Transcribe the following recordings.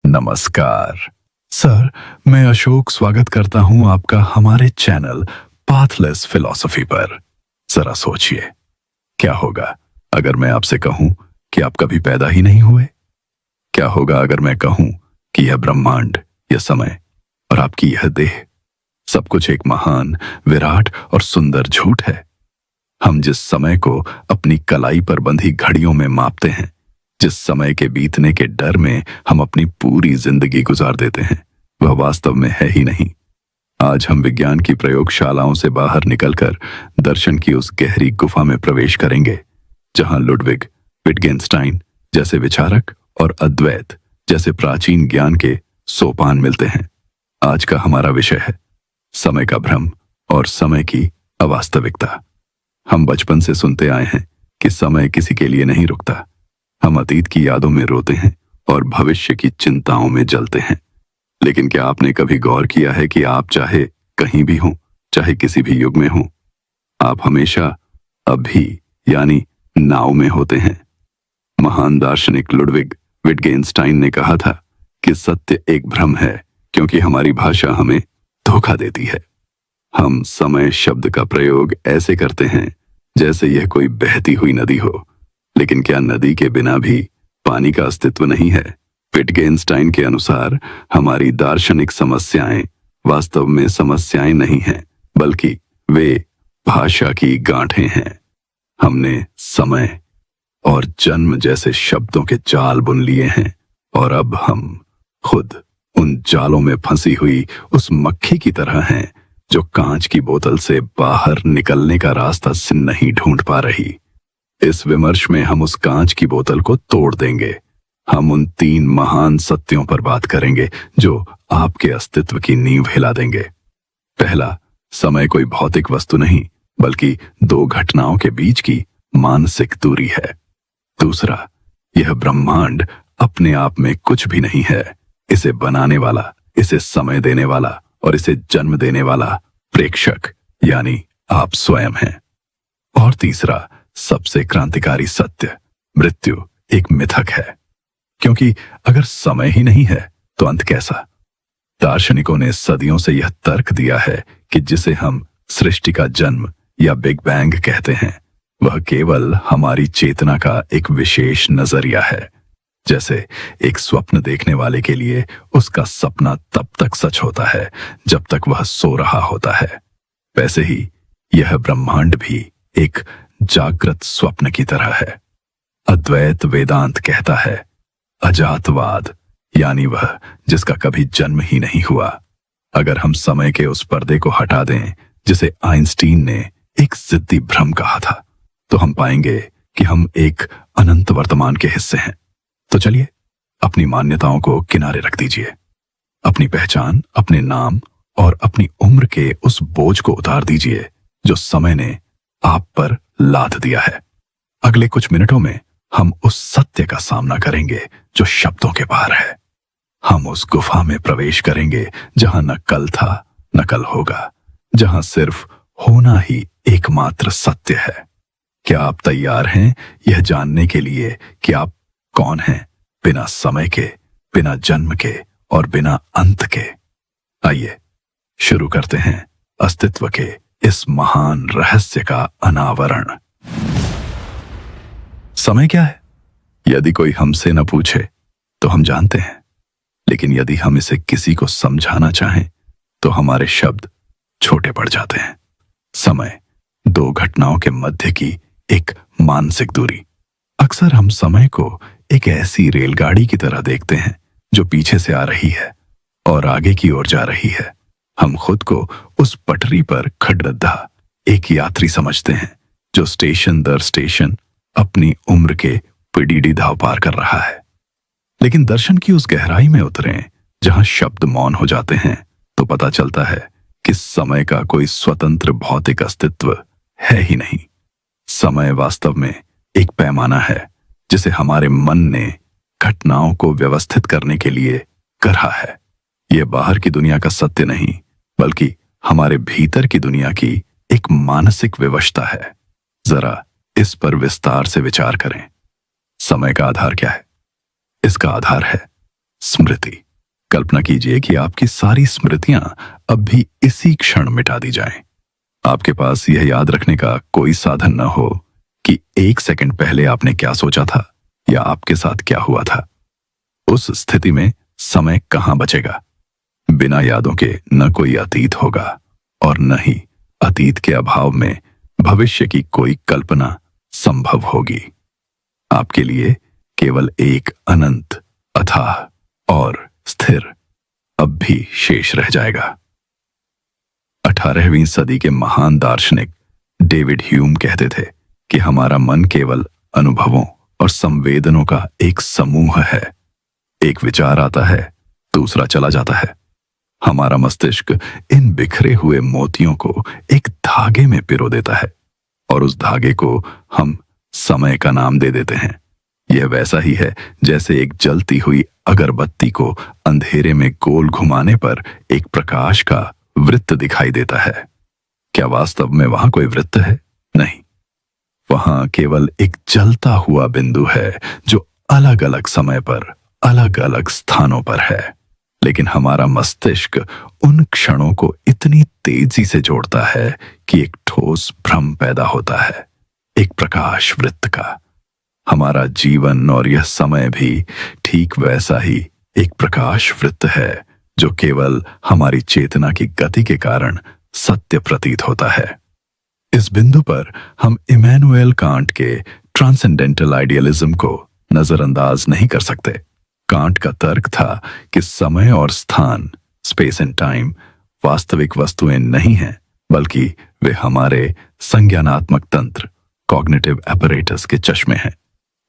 नमस्कार सर, मैं अशोक स्वागत करता हूं आपका हमारे चैनल पाथलेस फिलॉसफी पर। जरा सोचिए, क्या होगा अगर मैं आपसे कहूं कि आप कभी पैदा ही नहीं हुए? क्या होगा अगर मैं कहूं कि यह ब्रह्मांड, यह समय और आपकी यह देह सब कुछ एक महान, विराट और सुंदर झूठ है? हम जिस समय को अपनी कलाई पर बंधी घड़ियों में मापते हैं, जिस समय के बीतने के डर में हम अपनी पूरी जिंदगी गुजार देते हैं, वह वास्तव में है ही नहीं। आज हम विज्ञान की प्रयोगशालाओं से बाहर निकलकर दर्शन की उस गहरी गुफा में प्रवेश करेंगे, जहां लुडविग विटगेनस्टाइन जैसे विचारक और अद्वैत जैसे प्राचीन ज्ञान के सोपान मिलते हैं। आज का हमारा विषय है समय का भ्रम और समय की अवास्तविकता। हम बचपन से सुनते आए हैं कि समय किसी के लिए नहीं रुकता। हम अतीत की यादों में रोते हैं और भविष्य की चिंताओं में जलते हैं। लेकिन क्या आपने कभी गौर किया है कि आप चाहे कहीं भी हों, चाहे किसी भी युग में हों, आप हमेशा अभी यानी नाउ में होते हैं? महान दार्शनिक लुडविग विटगेनस्टाइन ने कहा था कि सत्य एक भ्रम है, क्योंकि हमारी भाषा हमें धोखा देती है। हम समय शब्द का प्रयोग ऐसे करते हैं जैसे यह कोई बहती हुई नदी हो, लेकिन क्या नदी के बिना भी पानी का अस्तित्व नहीं है? विटगेनस्टाइन के अनुसार हमारी दार्शनिक समस्याएं वास्तव में समस्याएं नहीं हैं, बल्कि वे भाषा की गांठें हैं। हमने समय और जन्म जैसे शब्दों के जाल बुन लिए हैं, और अब हम खुद उन जालों में फंसी हुई उस मक्खी की तरह हैं जो कांच की बोतल से बाहर निकलने का रास्ता नहीं ढूंढ पा रही। इस विमर्श में हम उस कांच की बोतल को तोड़ देंगे। हम उन 3 महान सत्यों पर बात करेंगे जो आपके अस्तित्व की नींव हिला देंगे। पहला, समय कोई भौतिक वस्तु नहीं, बल्कि 2 घटनाओं के बीच की मानसिक दूरी है। दूसरा, यह ब्रह्मांड अपने आप में कुछ भी नहीं है। इसे बनाने वाला, इसे समय देने वाला और इसे जन्म देने वाला प्रेक्षक यानी आप स्वयं हैं। और तीसरा, सबसे क्रांतिकारी सत्य, मृत्यु एक मिथक है, क्योंकि अगर समय ही नहीं है तो अंत कैसा? दार्शनिकों ने सदियों से यह तर्क दिया है कि जिसे हम सृष्टि का जन्म या बिग बैंग कहते हैं, वह केवल हमारी चेतना का एक विशेष नजरिया है। जैसे एक स्वप्न देखने वाले के लिए उसका सपना तब तक सच होता है जब तक वह सो रहा होता है, वैसे ही यह ब्रह्मांड भी एक जागृत स्वप्न की तरह है। अद्वैत वेदांत कहता है, अजातवाद यानी वह जिसका कभी जन्म ही नहीं हुआ। अगर हम समय के उस पर्दे को हटा दें जिसे आइंस्टीन ने एक जिद्दी भ्रम कहा था, तो हम पाएंगे कि हम एक अनंत वर्तमान के हिस्से हैं। तो चलिए अपनी मान्यताओं को किनारे रख दीजिए। अपनी पहचान, अपने नाम और अपनी उम्र के उस बोझ को उतार दीजिए जो समय ने आप पर लाद दिया है। अगले कुछ मिनटों में हम उस सत्य का सामना करेंगे जो शब्दों के पार है। हम उस गुफा में प्रवेश करेंगे जहां न कल था न कल होगा, जहां सिर्फ होना ही एकमात्र सत्य है। क्या आप तैयार हैं यह जानने के लिए कि आप कौन हैं, बिना समय के, बिना जन्म के और बिना अंत के? आइए शुरू करते हैं अस्तित्व के इस महान रहस्य का अनावरण। समय क्या है? यदि कोई हमसे न पूछे तो हम जानते हैं, लेकिन यदि हम इसे किसी को समझाना चाहें तो हमारे शब्द छोटे पड़ जाते हैं। समय 2 घटनाओं के मध्य की एक मानसिक दूरी। अक्सर हम समय को एक ऐसी रेलगाड़ी की तरह देखते हैं जो पीछे से आ रही है और आगे की ओर जा रही है। हम खुद को उस पटरी पर खड़रद्दा एक यात्री समझते हैं जो स्टेशन दर स्टेशन अपनी उम्र के पिडीडी धाव पार कर रहा है। लेकिन दर्शन की उस गहराई में उतरें जहां शब्द मौन हो जाते हैं, तो पता चलता है कि समय का कोई स्वतंत्र भौतिक अस्तित्व है ही नहीं। समय वास्तव में एक पैमाना है जिसे हमारे मन ने घटनाओं को व्यवस्थित करने के लिए गढ़ा है। यह बाहर की दुनिया का सत्य नहीं, बल्कि हमारे भीतर की दुनिया की एक मानसिक विवशता है। जरा इस पर विस्तार से विचार करें। समय का आधार क्या है? इसका आधार है स्मृति। कल्पना कीजिए कि आपकी सारी स्मृतियां अब भी इसी क्षण मिटा दी जाएं। आपके पास यह याद रखने का कोई साधन न हो कि 1 सेकंड पहले आपने क्या सोचा था या आपके साथ क्या हुआ था। उस स्थिति में समय कहां बचेगा? बिना यादों के न कोई अतीत होगा और न ही अतीत के अभाव में भविष्य की कोई कल्पना संभव होगी। आपके लिए केवल एक अनंत, अथाह और स्थिर अब भी शेष रह जाएगा। 18वीं सदी के महान दार्शनिक डेविड ह्यूम कहते थे कि हमारा मन केवल अनुभवों और संवेदनों का एक समूह है। एक विचार आता है, दूसरा चला जाता है। हमारा मस्तिष्क इन बिखरे हुए मोतियों को एक धागे में पिरो देता है और उस धागे को हम समय का नाम दे देते हैं। यह वैसा ही है जैसे एक जलती हुई अगरबत्ती को अंधेरे में गोल घुमाने पर एक प्रकाश का वृत्त दिखाई देता है। क्या वास्तव में वहां कोई वृत्त है? नहीं, वहां केवल एक जलता हुआ बिंदु है जो अलग अलग समय पर अलग अलग स्थानों पर है। लेकिन हमारा मस्तिष्क उन क्षणों को इतनी तेजी से जोड़ता है कि एक ठोस भ्रम पैदा होता है, एक प्रकाश वृत्त का। हमारा जीवन और यह समय भी ठीक वैसा ही एक प्रकाश वृत्त है जो केवल हमारी चेतना की गति के कारण सत्य प्रतीत होता है। इस बिंदु पर हम इमैनुएल कांट के ट्रांसेंडेंटल आइडियलिज्म को नजरअंदाज नहीं कर सकते। कांट का तर्क था कि समय और स्थान, स्पेस एंड टाइम, वास्तविक वस्तुएं नहीं हैं, बल्कि वे हमारे संज्ञानात्मक तंत्र, कॉग्निटिव apparatus के चश्मे हैं।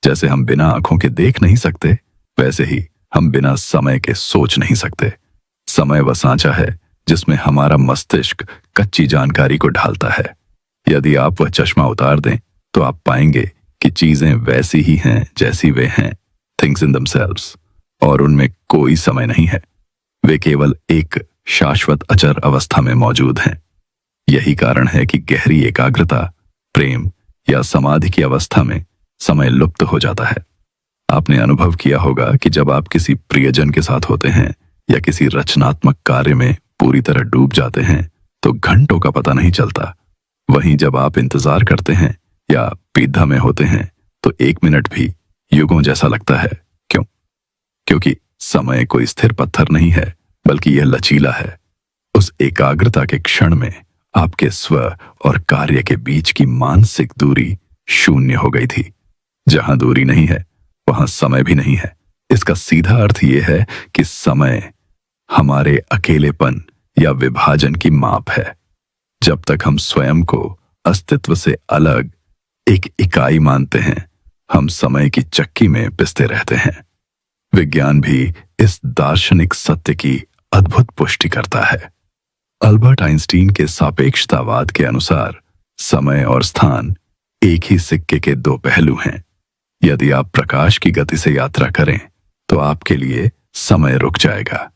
जैसे हम बिना आंखों के देख नहीं सकते, वैसे ही हम बिना समय के सोच नहीं सकते। समय वह सांचा है जिसमें हमारा मस्तिष्क कच्ची जानकारी को ढालता है। यदि आप वह चश्मा उतार दें तो आप पाएंगे कि चीजें वैसी ही हैं जैसी वे हैं, थिंग्स इन themselves, और उनमें कोई समय नहीं है। वे केवल एक शाश्वत अचर अवस्था में मौजूद हैं। यही कारण है कि गहरी एकाग्रता, प्रेम या समाधि की अवस्था में समय लुप्त हो जाता है। आपने अनुभव किया होगा कि जब आप किसी प्रियजन के साथ होते हैं या किसी रचनात्मक कार्य में पूरी तरह डूब जाते हैं तो घंटों का पता नहीं चलता। वहीं जब आप इंतजार करते हैं या पीढ़ा में होते हैं तो 1 मिनट भी युगों जैसा लगता है। क्यों? क्योंकि समय कोई स्थिर पत्थर नहीं है, बल्कि यह लचीला है। उस एकाग्रता के क्षण में आपके स्व और कार्य के बीच की मानसिक दूरी शून्य हो गई थी। जहां दूरी नहीं है वहां समय भी नहीं है। इसका सीधा अर्थ यह है कि समय हमारे अकेलेपन या विभाजन की माप है। जब तक हम स्वयं को अस्तित्व से अलग एक इकाई मानते हैं, हम समय की चक्की में पिसते रहते हैं। विज्ञान भी इस दार्शनिक सत्य की अद्भुत पुष्टि करता है। अल्बर्ट आइंस्टीन के सापेक्षतावाद के अनुसार समय और स्थान एक ही सिक्के के 2 पहलू हैं। यदि आप प्रकाश की गति से यात्रा करें तो आपके लिए समय रुक जाएगा।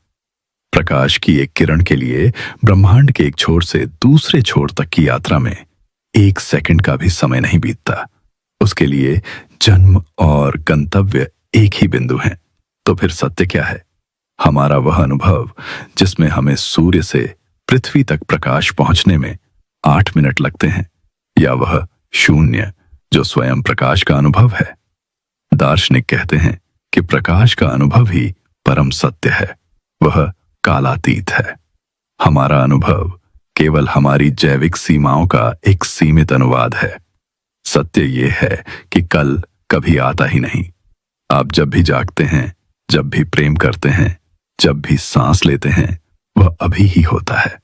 प्रकाश की एक किरण के लिए ब्रह्मांड के एक छोर से दूसरे छोर तक की यात्रा में 1 सेकंड का भी समय नहीं बीतता। उसके लिए जन्म और गंतव्य एक ही बिंदु हैं। तो फिर सत्य क्या है? हमारा वह अनुभव जिसमें हमें सूर्य से पृथ्वी तक प्रकाश पहुंचने में 8 मिनट लगते हैं, या वह शून्य जो स्वयं प्रकाश का अनुभव है? दार्शनिक कहते हैं कि प्रकाश का अनुभव ही परम सत्य है, वह कालातीत है। हमारा अनुभव केवल हमारी जैविक सीमाओं का एक सीमित अनुवाद है। सत्य यह है कि कल कभी आता ही नहीं। आप जब भी जागते हैं, जब भी प्रेम करते हैं, जब भी सांस लेते हैं, वह अभी ही होता है।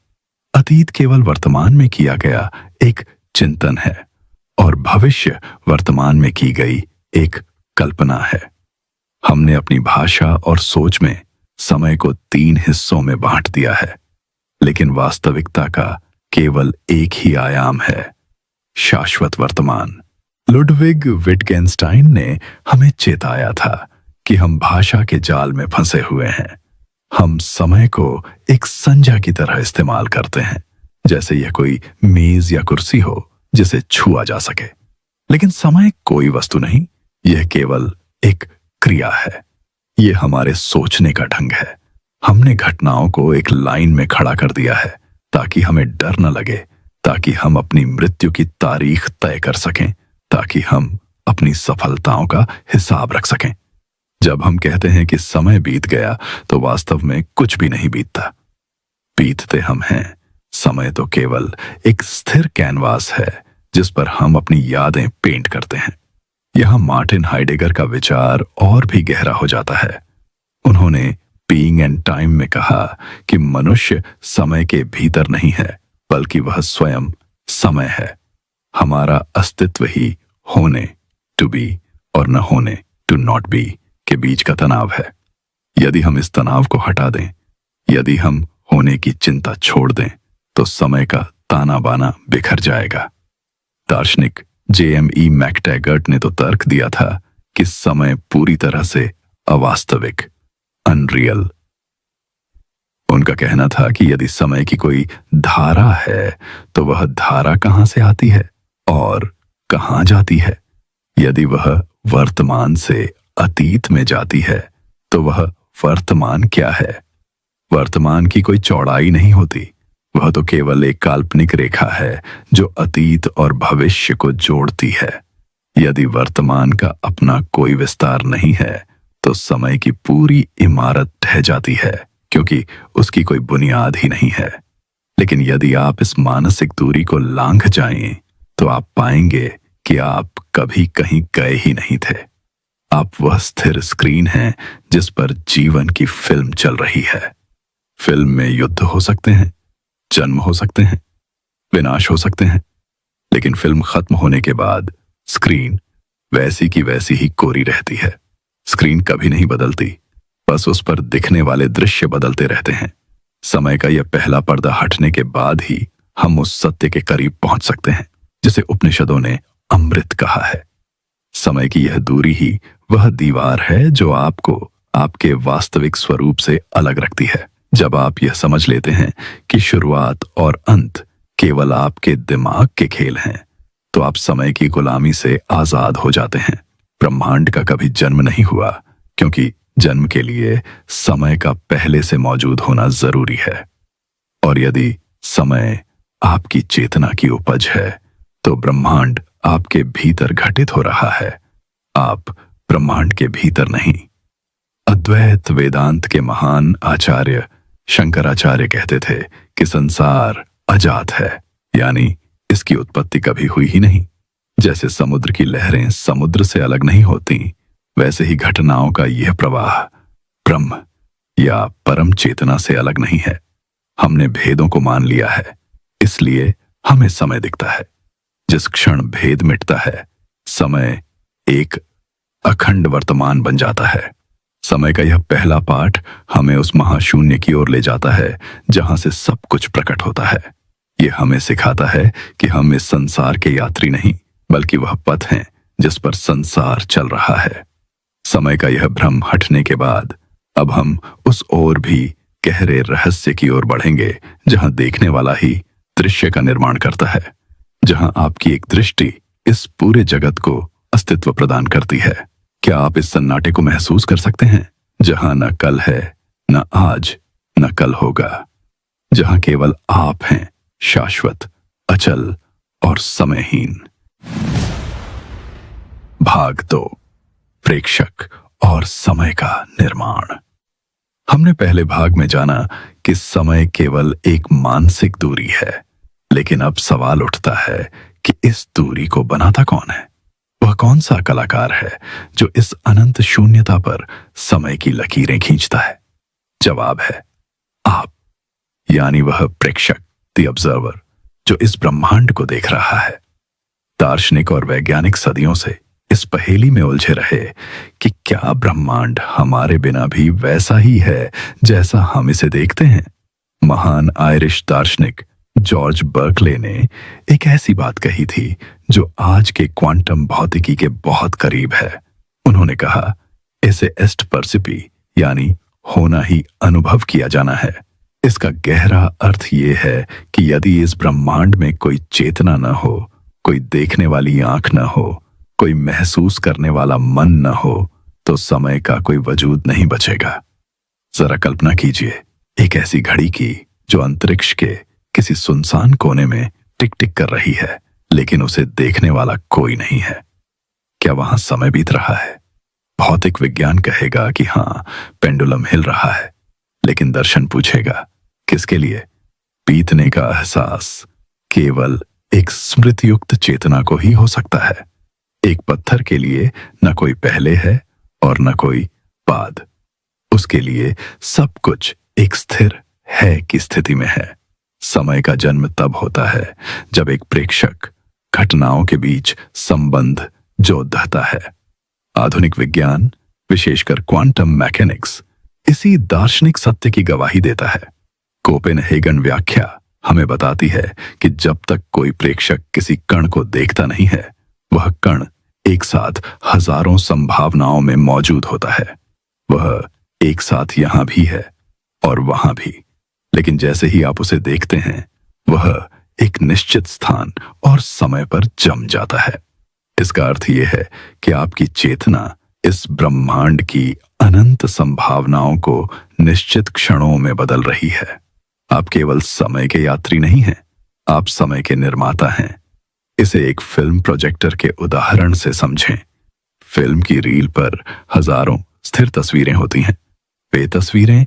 अतीत केवल वर्तमान में किया गया एक चिंतन है और भविष्य वर्तमान में की गई एक कल्पना है। हमने अपनी भाषा और सोच में समय को 3 हिस्सों में बांट दिया है, लेकिन वास्तविकता का केवल एक ही आयाम है, शाश्वत वर्तमान। लुडविग विटगेंस्टाइन ने हमें चेताया था कि हम भाषा के जाल में फंसे हुए हैं। हम समय को एक संज्ञा की तरह इस्तेमाल करते हैं, जैसे यह कोई मेज या कुर्सी हो जिसे छुआ जा सके। लेकिन समय कोई वस्तु नहीं, यह केवल एक क्रिया है। ये हमारे सोचने का ढंग है। हमने घटनाओं को एक लाइन में खड़ा कर दिया है ताकि हमें डर न लगे, ताकि हम अपनी मृत्यु की तारीख तय कर सकें, ताकि हम अपनी सफलताओं का हिसाब रख सकें। जब हम कहते हैं कि समय बीत गया तो वास्तव में कुछ भी नहीं बीतता। बीतते हम हैं। समय तो केवल एक स्थिर कैनवास है जिस पर हम अपनी यादें पेंट करते हैं। यहां मार्टिन हाइडेगर का विचार और भी गहरा हो जाता है। उन्होंने बीइंग एंड टाइम में कहा कि मनुष्य समय के भीतर नहीं है, बल्कि वह स्वयं समय है। हमारा अस्तित्व ही होने टू बी और न होने टू नॉट बी के बीच का तनाव है। यदि हम इस तनाव को हटा दें, यदि हम होने की चिंता छोड़ दें, तो समय का ताना बाना बिखर जाएगा। दार्शनिक JME मैकटैगर्ट ने तो तर्क दिया था कि समय पूरी तरह से अवास्तविक, अनरियल। उनका कहना था कि यदि समय की कोई धारा है तो वह धारा कहां से आती है और कहां जाती है। यदि वह वर्तमान से अतीत में जाती है तो वह वर्तमान क्या है। वर्तमान की कोई चौड़ाई नहीं होती, वह तो केवल एक काल्पनिक रेखा है जो अतीत और भविष्य को जोड़ती है। यदि वर्तमान का अपना कोई विस्तार नहीं है तो समय की पूरी इमारत ढह जाती है, क्योंकि उसकी कोई बुनियाद ही नहीं है। लेकिन यदि आप इस मानसिक दूरी को लांघ जाएं तो आप पाएंगे कि आप कभी कहीं गए ही नहीं थे। आप वह स्थिर स्क्रीन हैं जिस पर जीवन की फिल्म चल रही है। फिल्म में युद्ध हो सकते हैं, जन्म हो सकते हैं, विनाश हो सकते हैं, लेकिन फिल्म खत्म होने के बाद स्क्रीन वैसी की वैसी ही कोरी रहती है। स्क्रीन कभी नहीं बदलती, बस उस पर दिखने वाले दृश्य बदलते रहते हैं। समय का यह पहला पर्दा हटने के बाद ही हम उस सत्य के करीब पहुंच सकते हैं जिसे उपनिषदों ने अमृत कहा है। समय की यह दूरी ही वह दीवार है जो आपको आपके वास्तविक स्वरूप से अलग रखती है। जब आप यह समझ लेते हैं कि शुरुआत और अंत केवल आपके दिमाग के खेल हैं, तो आप समय की गुलामी से आजाद हो जाते हैं। ब्रह्मांड का कभी जन्म नहीं हुआ, क्योंकि जन्म के लिए समय का पहले से मौजूद होना जरूरी है। और यदि समय आपकी चेतना की उपज है तो ब्रह्मांड आपके भीतर घटित हो रहा है, आप ब्रह्मांड के भीतर नहीं। अद्वैत वेदांत के महान आचार्य शंकराचार्य कहते थे कि संसार अजात है, यानी इसकी उत्पत्ति कभी हुई ही नहीं। जैसे समुद्र की लहरें समुद्र से अलग नहीं होती, वैसे ही घटनाओं का यह प्रवाह ब्रह्म या परम चेतना से अलग नहीं है। हमने भेदों को मान लिया है, इसलिए हमें समय दिखता है। जिस क्षण भेद मिटता है, समय एक अखंड वर्तमान बन जाता है। समय का यह पहला पाठ हमें उस महाशून्य की ओर ले जाता है जहां से सब कुछ प्रकट होता है। यह हमें सिखाता है कि हम इस संसार के यात्री नहीं, बल्कि वह पथ हैं जिस पर संसार चल रहा है। समय का यह भ्रम हटने के बाद अब हम उस ओर भी गहरे रहस्य की ओर बढ़ेंगे जहां देखने वाला ही दृश्य का निर्माण करता है, जहां आपकी एक दृष्टि इस पूरे जगत को अस्तित्व प्रदान करती है। क्या आप इस सन्नाटे को महसूस कर सकते हैं, जहां न कल है, न आज, न कल होगा, जहां केवल आप हैं, शाश्वत, अचल और समयहीन। भाग 2, प्रेक्षक और समय का निर्माण। हमने पहले भाग में जाना कि समय केवल एक मानसिक दूरी है, लेकिन अब सवाल उठता है कि इस दूरी को बनाता कौन है? वह कौन सा कलाकार है जो इस अनंत शून्यता पर समय की लकीरें खींचता है? जवाब है आप, यानी वह प्रेक्षक, द ऑब्जर्वर, जो इस ब्रह्मांड को देख रहा है। दार्शनिक और वैज्ञानिक सदियों से इस पहेली में उलझे रहे कि क्या ब्रह्मांड हमारे बिना भी वैसा ही है जैसा हम इसे देखते हैं। महान आयरिश दार्शनिक जॉर्ज बर्कले ने एक ऐसी बात कही थी जो आज के क्वांटम भौतिकी के बहुत करीब है। उन्होंने कहा, इसे एस्ट परसिपी, यानी होना ही अनुभव किया जाना है। इसका गहरा अर्थ ये है कि यदि इस ब्रह्मांड में कोई चेतना न हो, कोई देखने वाली आंख न हो, कोई महसूस करने वाला मन न हो, तो समय का कोई वजूद नहीं बचेगा। जरा कल्पना कीजिए एक ऐसी घड़ी की जो अंतरिक्ष के किसी सुनसान कोने में टिक टिक कर रही है, लेकिन उसे देखने वाला कोई नहीं है। क्या वहां समय बीत रहा है? भौतिक विज्ञान कहेगा कि हाँ, पेंडुलम हिल रहा है, लेकिन दर्शन पूछेगा किसके लिए? बीतने का एहसास केवल एक स्मृतियुक्त चेतना को ही हो सकता है। एक पत्थर के लिए न कोई पहले है और न कोई बाद। उसके लिए सब कुछ एक स्थिर है की स्थिति में है। समय का जन्म तब होता है जब एक प्रेक्षक घटनाओं के बीच संबंध जोड़ता है। आधुनिक विज्ञान, विशेषकर क्वांटम मैकेनिक्स, इसी दार्शनिक सत्य की गवाही देता है। कोपेनहेगन व्याख्या हमें बताती है कि जब तक कोई प्रेक्षक किसी कण को देखता नहीं है, वह कण एक साथ हजारों संभावनाओं में मौजूद होता है। वह एक साथ यहां भी है और वहां भी, लेकिन जैसे ही आप उसे देखते हैं, वह एक निश्चित स्थान और समय पर जम जाता है। इसका अर्थ यह है कि आपकी चेतना इस ब्रह्मांड की अनंत संभावनाओं को निश्चित क्षणों में बदल रही है। आप केवल समय के यात्री नहीं हैं, आप समय के निर्माता हैं। इसे एक फिल्म प्रोजेक्टर के उदाहरण से समझें। फिल्म की रील पर हजारों स्थिर तस्वीरें होती हैं। वे तस्वीरें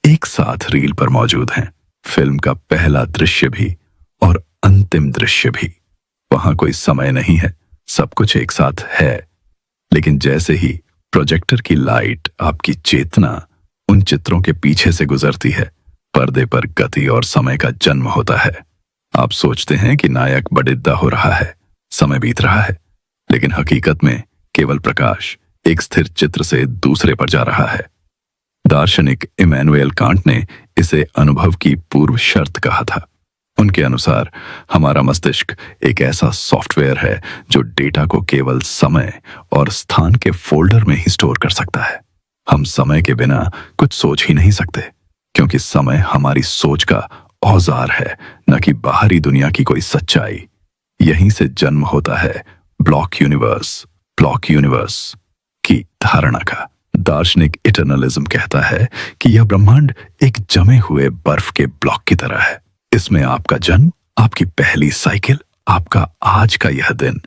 एक साथ रील पर मौजूद हैं। फिल्म का पहला दृश्य भी और अंतिम दृश्य भी। वहां कोई समय नहीं है, सब कुछ एक साथ है। लेकिन जैसे ही प्रोजेक्टर की लाइट आपकी चेतना उन चित्रों के पीछे से गुजरती है, पर्दे पर गति और समय का जन्म होता है। आप सोचते हैं कि नायक बडिद्दा हो रहा है, समय बीत रहा है, लेकिन हकीकत में केवल प्रकाश एक स्थिर चित्र से दूसरे पर जा रहा है। दार्शनिक इमैनुएल कांट ने इसे अनुभव की पूर्व शर्त कहा था। उनके अनुसार हमारा मस्तिष्क एक ऐसा सॉफ्टवेयर है जो डेटा को केवल समय और स्थान के फोल्डर में ही स्टोर कर सकता है। हम समय के बिना कुछ सोच ही नहीं सकते, क्योंकि समय हमारी सोच का औजार है, न कि बाहरी दुनिया की कोई सच्चाई। यहीं से जन्म होता है ब्लॉक यूनिवर्स की धारणा का। दार्शनिक इटर्नलिज्म कहता है कि यह ब्रह्मांड एक जमे हुए बर्फ के ब्लॉक की तरह है। इसमें आपका जन्म, आपकी पहली साइकिल, आपका आज का यह दिन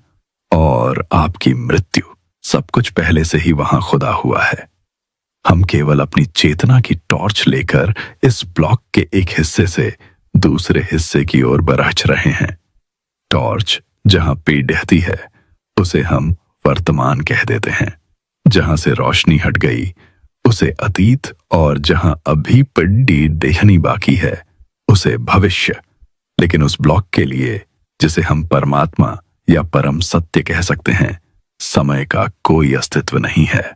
और आपकी मृत्यु, सब कुछ पहले से ही वहां खुदा हुआ है। हम केवल अपनी चेतना की टॉर्च लेकर इस ब्लॉक के एक हिस्से से दूसरे हिस्से की ओर बरहच रहे हैं। टॉर्च जहां पीढ़ती है उसे हम वर्तमान कह देते हैं। जहां से रोशनी हट गई उसे अतीत, और जहां अभी पिड्डी देखनी बाकी है उसे भविष्य। लेकिन उस ब्लॉक के लिए, जिसे हम परमात्मा या परम सत्य कह सकते हैं, समय का कोई अस्तित्व नहीं है।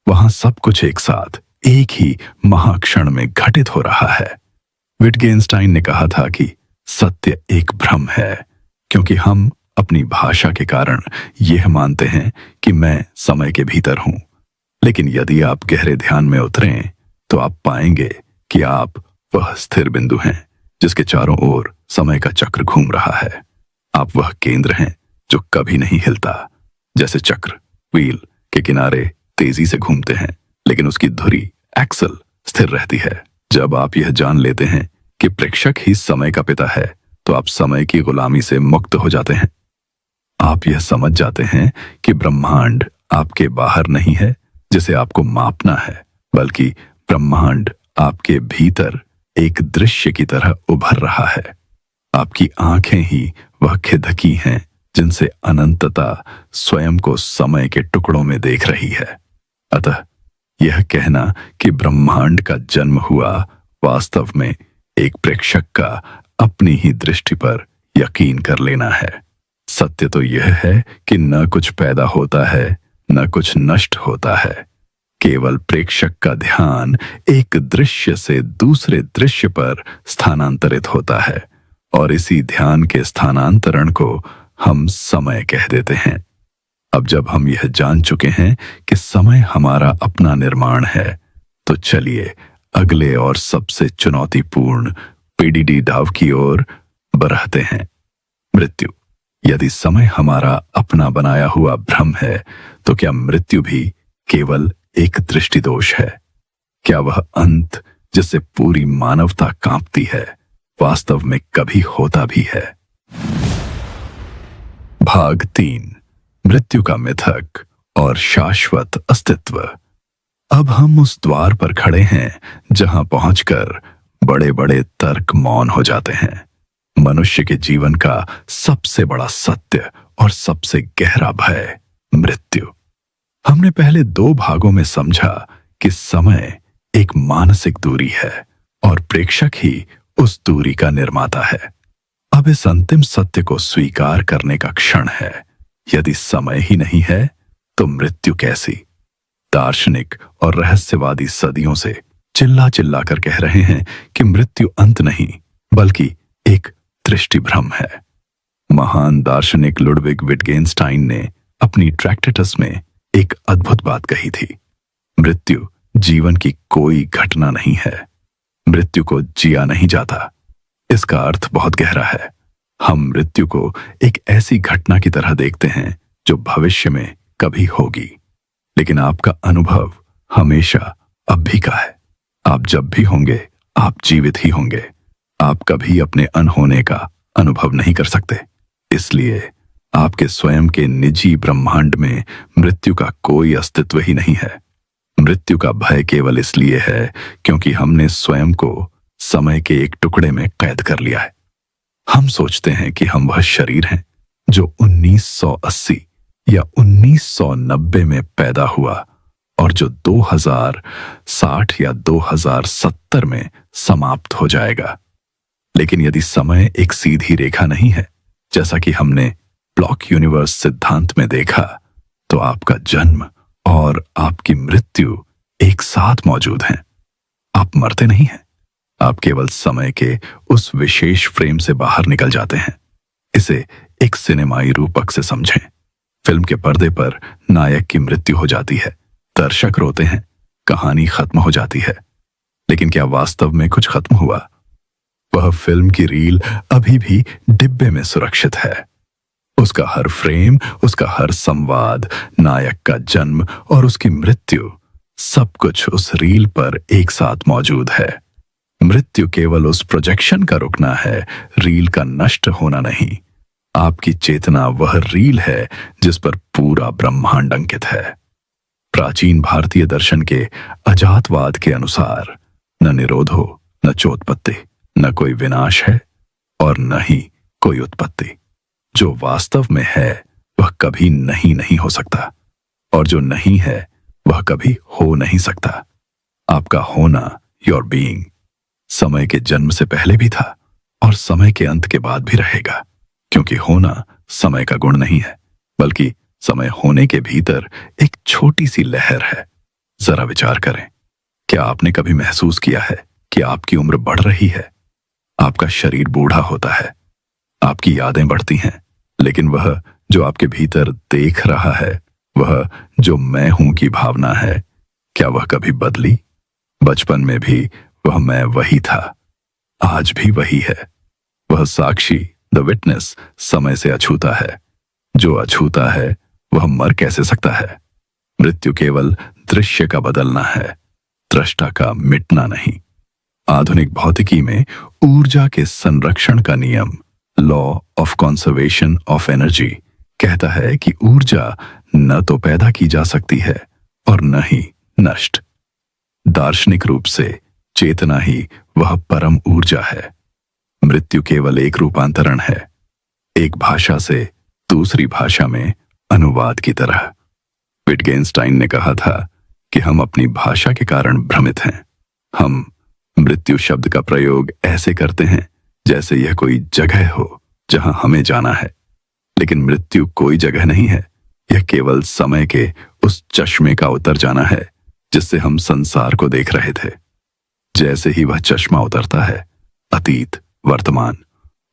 वहां सब कुछ एक साथ एक ही महाक्षण में घटित हो रहा है। विटगेन्स्टाइन ने कहा था कि सत्य एक भ्रम है, क्योंकि हम अपनी भाषा के कारण यह मानते हैं कि मैं समय के भीतर हूं। लेकिन यदि आप गहरे ध्यान में उतरें तो आप पाएंगे कि आप वह स्थिर बिंदु हैं जिसके चारों ओर समय का चक्र घूम रहा है। आप वह केंद्र हैं जो कभी नहीं हिलता। जैसे चक्र व्हील के किनारे तेजी से घूमते हैं, लेकिन उसकी धुरी एक्सल स्थिर रहती है। जब आप यह जान लेते हैं कि प्रेक्षक ही समय का पिता है, तो आप समय की गुलामी से मुक्त हो जाते हैं। आप यह समझ जाते हैं कि ब्रह्मांड आपके बाहर नहीं है जिसे आपको मापना है, बल्कि ब्रह्मांड आपके भीतर एक दृश्य की तरह उभर रहा है। आपकी आंखें ही वह खिड़की हैं जिनसे अनंतता स्वयं को समय के टुकड़ों में देख रही है। अतः यह कहना कि ब्रह्मांड का जन्म हुआ, वास्तव में एक प्रेक्षक का अपनी ही दृष्टि पर यकीन कर लेना है। सत्य तो यह है कि न कुछ पैदा होता है, न कुछ नष्ट होता है। केवल प्रेक्षक का ध्यान एक दृश्य से दूसरे दृश्य पर स्थानांतरित होता है, और इसी ध्यान के स्थानांतरण को हम समय कह देते हैं। अब जब हम यह जान चुके हैं कि समय हमारा अपना निर्माण है, तो चलिए अगले और सबसे चुनौतीपूर्ण पीडीडी डाव की ओर बढ़ते हैं, मृत्यु। यदि समय हमारा अपना बनाया हुआ भ्रम है, तो क्या मृत्यु भी केवल एक दृष्टि दोष है? क्या वह अंत जिससे पूरी मानवता कांपती है वास्तव में कभी होता भी है? भाग 3, मृत्यु का मिथक और शाश्वत अस्तित्व। अब हम उस द्वार पर खड़े हैं जहां पहुंचकर बड़े बड़े तर्क मौन हो जाते हैं। मनुष्य के जीवन का सबसे बड़ा सत्य और सबसे गहरा भय, मृत्यु। हमने पहले 2 भागों में समझा कि समय एक मानसिक दूरी है और प्रेक्षक ही उस दूरी का निर्माता है। अब इस अंतिम सत्य को स्वीकार करने का क्षण है। यदि समय ही नहीं है तो मृत्यु कैसी? दार्शनिक और रहस्यवादी सदियों से चिल्ला चिल्ला कर कह रहे हैं कि मृत्यु अंत नहीं बल्कि एक दृष्टिभ्रम है। महान दार्शनिक लुडविग विटगेनस्टाइन ने अपनी ट्रैक्टेटस में एक अद्भुत बात कही थी। मृत्यु जीवन की कोई घटना नहीं है। मृत्यु को जिया नहीं जाता। इसका अर्थ बहुत गहरा है। हम मृत्यु को एक ऐसी घटना की तरह देखते हैं जो भविष्य में कभी होगी, लेकिन आपका अनुभव हमेशा अभी का है। आप जब भी होंगे आप जीवित ही होंगे। आप कभी अपने अनहोने का अनुभव नहीं कर सकते। इसलिए आपके स्वयं के निजी ब्रह्मांड में मृत्यु का कोई अस्तित्व ही नहीं है। मृत्यु का भय केवल इसलिए है क्योंकि हमने स्वयं को समय के एक टुकड़े में कैद कर लिया है। हम सोचते हैं कि हम वह शरीर हैं जो 1980 या 1990 में पैदा हुआ और जो 2060 या 2070 में समाप्त हो जाएगा। लेकिन यदि समय एक सीधी रेखा नहीं है, जैसा कि हमने ब्लॉक यूनिवर्स सिद्धांत में देखा, तो आपका जन्म और आपकी मृत्यु एक साथ मौजूद हैं। आप मरते नहीं हैं, आप केवल समय के उस विशेष फ्रेम से बाहर निकल जाते हैं। इसे एक सिनेमाई रूपक से समझें। फिल्म के पर्दे पर नायक की मृत्यु हो जाती है, दर्शक रोते हैं, कहानी खत्म हो जाती है। लेकिन क्या वास्तव में कुछ खत्म हुआ? वह फिल्म की रील अभी भी डिब्बे में सुरक्षित है। उसका हर फ्रेम, उसका हर संवाद, नायक का जन्म और उसकी मृत्यु, सब कुछ उस रील पर एक साथ मौजूद है। मृत्यु केवल उस प्रोजेक्शन का रुकना है, रील का नष्ट होना नहीं। आपकी चेतना वह रील है जिस पर पूरा ब्रह्मांड अंकित है। प्राचीन भारतीय दर्शन के अजातवाद के अनुसार न निरोधो, न चोत्पत्ति, न कोई विनाश है और न ही कोई उत्पत्ति। जो वास्तव में है वह कभी नहीं हो सकता, और जो नहीं है वह कभी हो नहीं सकता। आपका होना, योर बीइंग, समय के जन्म से पहले भी था और समय के अंत के बाद भी रहेगा, क्योंकि होना समय का गुण नहीं है, बल्कि समय होने के भीतर एक छोटी सी लहर है। जरा विचार करें, क्या आपने कभी महसूस किया है कि आपकी उम्र बढ़ रही है? आपका शरीर बूढ़ा होता है, आपकी यादें बढ़ती हैं, लेकिन वह जो आपके भीतर देख रहा है, वह जो मैं हूं की भावना है, क्या वह कभी बदली? बचपन में भी वह मैं वही था, आज भी वही है। वह साक्षी, द विटनेस, समय से अछूता है। जो अछूता है वह मर कैसे सकता है? मृत्यु केवल दृश्य का बदलना है, दृष्टा का मिटना नहीं। आधुनिक भौतिकी में ऊर्जा के संरक्षण का नियम, law of conservation of energy, कहता है कि ऊर्जा न तो पैदा की जा सकती है और न ही नष्ट। दार्शनिक रूप से चेतना ही वह परम ऊर्जा है। मृत्यु केवल एक रूपांतरण है, एक भाषा से दूसरी भाषा में अनुवाद की तरह। विटगेनस्टाइन ने कहा था कि हम अपनी भाषा के कारण भ्रमित हैं। हम मृत्यु शब्द का प्रयोग ऐसे करते हैं जैसे यह कोई जगह हो जहां हमें जाना है, लेकिन मृत्यु कोई जगह नहीं है। यह केवल समय के उस चश्मे का उतर जाना है जिससे हम संसार को देख रहे थे। जैसे ही वह चश्मा उतरता है, अतीत, वर्तमान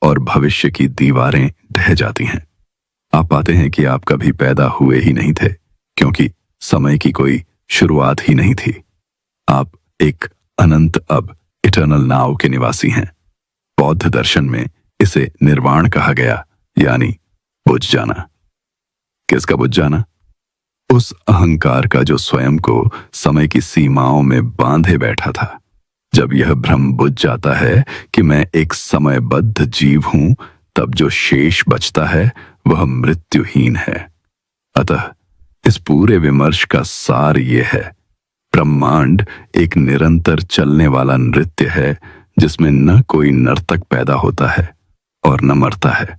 और भविष्य की दीवारें ढह जाती हैं। आप पाते हैं कि आप कभी पैदा हुए ही नहीं थे, क्योंकि समय की कोई शुरुआत ही नहीं थी। आप एक अनंत अब, इटर्नल नाउ के निवासी हैं। बौद्ध दर्शन में इसे निर्वाण कहा गया, यानी बुझ जाना। किसका बुझ जाना? उस अहंकार का जो स्वयं को समय की सीमाओं में बांधे बैठा था। जब यह भ्रम बुझ जाता है कि मैं एक समयबद्ध जीव हूं, तब जो शेष बचता है वह मृत्युहीन है। अतः इस पूरे विमर्श का सार ये है, ब्रह्मांड एक निरंतर चलने वाला नृत्य है जिसमें न कोई नर्तक पैदा होता है और न मरता है।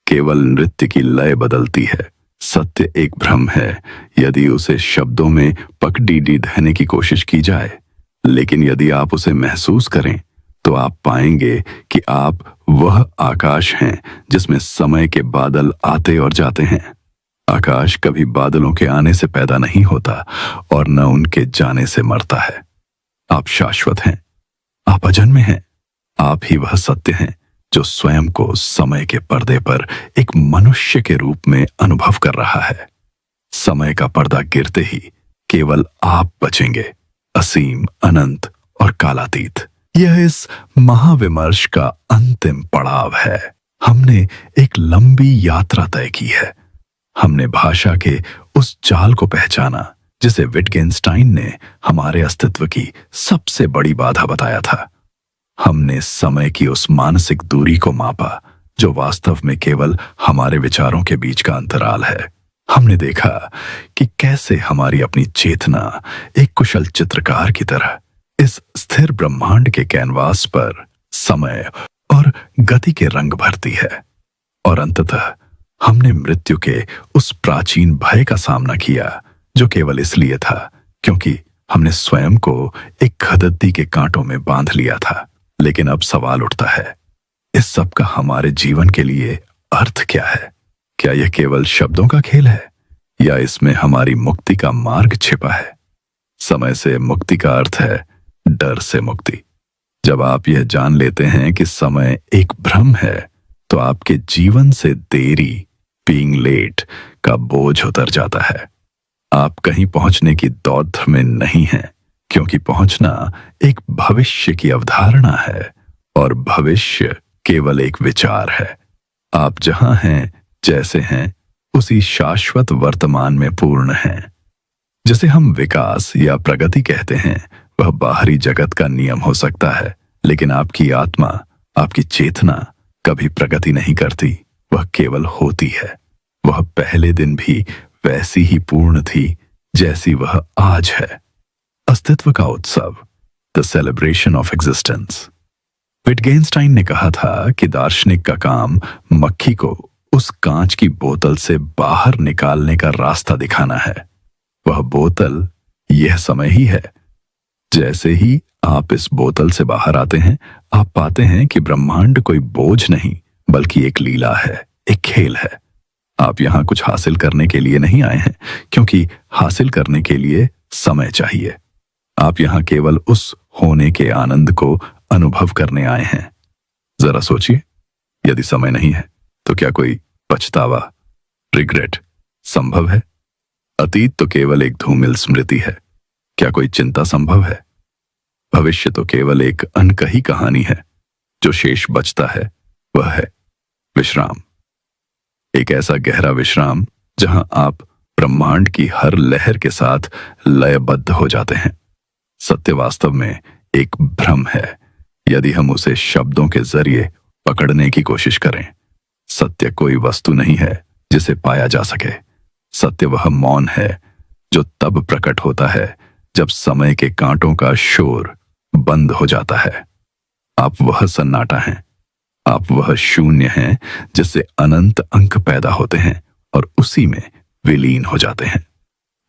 केवल नृत्य की लय बदलती है। सत्य एक भ्रम है यदि उसे शब्दों में पकड़ी देने की कोशिश की जाए, लेकिन यदि आप उसे महसूस करें तो आप पाएंगे कि आप वह आकाश हैं जिसमें समय के बादल आते और जाते हैं। आकाश कभी बादलों के आने से पैदा नहीं होता और न उनके जाने से मरता है। आप शाश्वत हैं, आप अजन्मे हैं। आप ही वह सत्य हैं जो स्वयं को समय के पर्दे पर एक मनुष्य के रूप में अनुभव कर रहा है। समय का पर्दा गिरते ही केवल आप बचेंगे, असीम, अनंत और कालातीत। यह इस महाविमर्श का अंतिम पड़ाव है। हमने एक लंबी यात्रा तय की है। हमने भाषा के उस जाल को पहचाना जिसे विटगेन्स्टाइन ने हमारे अस्तित्व की सबसे बड़ी बाधा बताया था। हमने समय की उस मानसिक दूरी को मापा जो वास्तव में केवल हमारे विचारों के बीच का अंतराल है। हमने देखा कि कैसे हमारी अपनी चेतना एक कुशल चित्रकार की तरह इस स्थिर ब्रह्मांड के कैनवास पर समय और गति के रंग भरती है। और अंततः हमने मृत्यु के उस प्राचीन भय का सामना किया जो केवल इसलिए था क्योंकि हमने स्वयं को एक खदद्दी के कांटों में बांध लिया था। लेकिन अब सवाल उठता है, इस सब का हमारे जीवन के लिए अर्थ क्या है? क्या यह केवल शब्दों का खेल है या इसमें हमारी मुक्ति का मार्ग छिपा है? समय से मुक्ति का अर्थ है डर से मुक्ति। जब आप यह जान लेते हैं कि समय एक भ्रम है तो आपके जीवन से देरी, बीइंग लेट का बोझ उतर जाता है। आप कहीं पहुंचने की दौड़ में नहीं हैं, क्योंकि पहुंचना एक भविष्य की अवधारणा है और भविष्य केवल एक विचार है। आप जहां हैं, जैसे हैं, उसी शाश्वत वर्तमान में पूर्ण हैं। जिसे हम विकास या प्रगति कहते हैं वह बाहरी जगत का नियम हो सकता है, लेकिन आपकी आत्मा, आपकी चेतना कभी प्रगति नहीं करती, वह केवल होती है। वह पहले दिन भी वैसी ही पूर्ण थी जैसी वह आज है। अस्तित्व का उत्सव, द सेलिब्रेशन ऑफ एग्जिस्टेंस। विटगेन्स्टाइन ने कहा था कि दार्शनिक का काम मक्खी को उस कांच की बोतल से बाहर निकालने का रास्ता दिखाना है। वह बोतल यह समय ही है। जैसे ही आप इस बोतल से बाहर आते हैं, आप पाते हैं कि ब्रह्मांड कोई बोझ नहीं बल्कि एक लीला है, एक खेल है। आप यहां कुछ हासिल करने के लिए नहीं आए हैं, क्योंकि हासिल करने के लिए समय चाहिए। आप यहां केवल उस होने के आनंद को अनुभव करने आए हैं। जरा सोचिए, यदि समय नहीं है तो क्या कोई पछतावा, रिग्रेट संभव है? अतीत तो केवल एक धूमिल स्मृति है। क्या कोई चिंता संभव है? भविष्य तो केवल एक अनकही कहानी है। जो शेष बचता है वह है विश्राम। एक ऐसा गहरा विश्राम जहां आप ब्रह्मांड की हर लहर के साथ लयबद्ध हो जाते हैं। सत्य वास्तव में एक भ्रम है यदि हम उसे शब्दों के जरिए पकड़ने की कोशिश करें। सत्य कोई वस्तु नहीं है जिसे पाया जा सके। सत्य वह मौन है जो तब प्रकट होता है जब समय के कांटों का शोर बंद हो जाता है। आप वह सन्नाटा हैं, आप वह शून्य हैं जिससे अनंत अंक पैदा होते हैं और उसी में विलीन हो जाते हैं।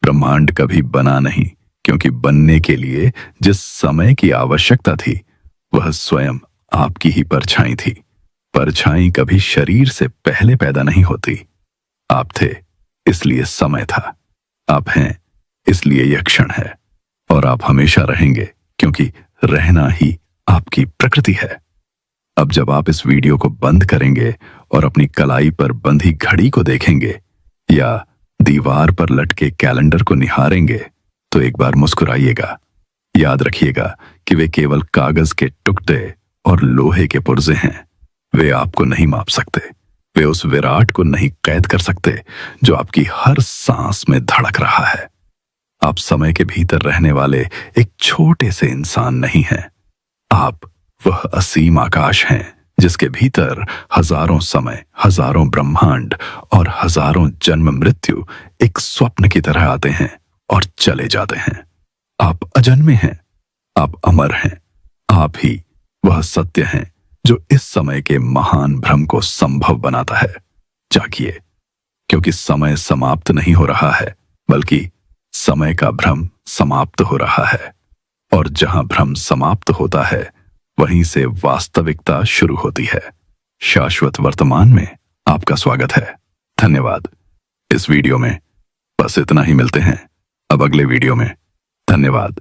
ब्रह्मांड कभी बना नहीं, क्योंकि बनने के लिए जिस समय की आवश्यकता थी वह स्वयं आपकी ही परछाई थी। परछाई कभी शरीर से पहले पैदा नहीं होती। आप थे इसलिए समय था, आप हैं इसलिए यह क्षण है, और आप हमेशा रहेंगे क्योंकि रहना ही आपकी प्रकृति है। अब जब आप इस वीडियो को बंद करेंगे और अपनी कलाई पर बंधी घड़ी को देखेंगे या दीवार पर लटके कैलेंडर को निहारेंगे तो एक बार मुस्कुराइएगा। याद रखिएगा कि वे केवल कागज के टुकड़े और लोहे के पुर्जे हैं। वे आपको नहीं माप सकते, वे उस विराट को नहीं कैद कर सकते जो आपकी हर सांस में धड़क रहा है। आप समय के भीतर रहने वाले एक छोटे से इंसान नहीं हैं। आप वह असीम आकाश हैं जिसके भीतर हजारों समय, हजारों ब्रह्मांड और हजारों जन्म मृत्यु एक स्वप्न की तरह आते हैं और चले जाते हैं। आप अजन्मे हैं, आप अमर हैं। आप ही वह सत्य हैं जो इस समय के महान भ्रम को संभव बनाता है। जागिए, क्योंकि समय समाप्त नहीं हो रहा है, बल्कि समय का भ्रम समाप्त हो रहा है। और जहां भ्रम समाप्त होता है, वहीं से वास्तविकता शुरू होती है। शाश्वत वर्तमान में आपका स्वागत है। धन्यवाद। इस वीडियो में बस इतना ही। मिलते हैं अब अगले वीडियो में। धन्यवाद।